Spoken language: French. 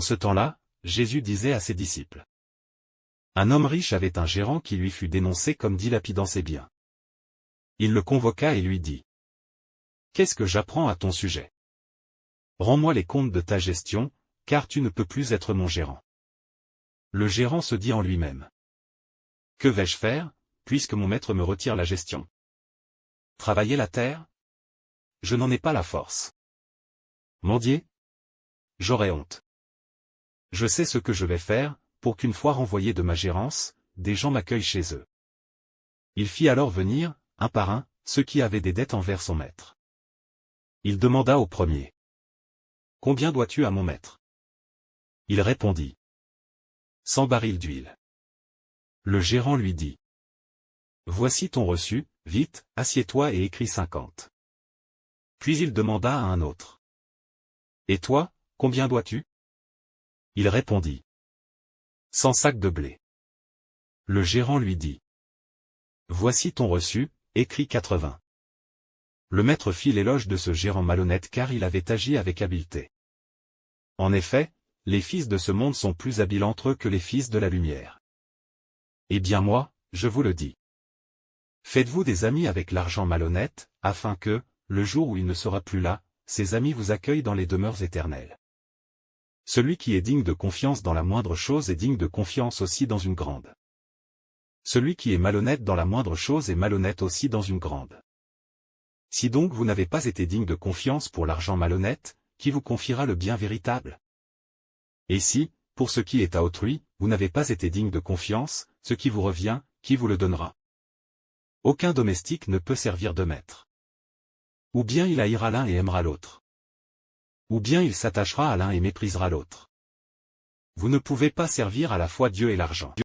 En ce temps-là, Jésus disait à ses disciples. Un homme riche avait un gérant qui lui fut dénoncé comme dilapidant ses biens. Il le convoqua et lui dit. Qu'est-ce que j'apprends à ton sujet? Rends-moi les comptes de ta gestion, car tu ne peux plus être mon gérant. Le gérant se dit en lui-même. Que vais-je faire, puisque mon maître me retire la gestion? Travailler la terre? Je n'en ai pas la force. Mendier? J'aurais honte. Je sais ce que je vais faire, pour qu'une fois renvoyé de ma gérance, des gens m'accueillent chez eux. Il fit alors venir, un par un, ceux qui avaient des dettes envers son maître. Il demanda au premier. Combien dois-tu à mon maître? Il répondit. 100 barils d'huile. Le gérant lui dit. Voici ton reçu, vite, assieds-toi et écris 50. Puis il demanda à un autre. Et toi, combien dois-tu? Il répondit. 100 sacs de blé. Le gérant lui dit. Voici ton reçu, écris 80. Le maître fit l'éloge de ce gérant malhonnête car il avait agi avec habileté. En effet, les fils de ce monde sont plus habiles entre eux que les fils de la lumière. Eh bien moi, je vous le dis. Faites-vous des amis avec l'argent malhonnête, afin que, le jour où il ne sera plus là, ses amis vous accueillent dans les demeures éternelles. Celui qui est digne de confiance dans la moindre chose est digne de confiance aussi dans une grande. Celui qui est malhonnête dans la moindre chose est malhonnête aussi dans une grande. Si donc vous n'avez pas été digne de confiance pour l'argent malhonnête, qui vous confiera le bien véritable? Et si, pour ce qui est à autrui, vous n'avez pas été digne de confiance, ce qui vous revient, qui vous le donnera? Aucun domestique ne peut servir de maître. Ou bien il haïra l'un et aimera l'autre. Ou bien il s'attachera à l'un et méprisera l'autre. Vous ne pouvez pas servir à la fois Dieu et l'argent.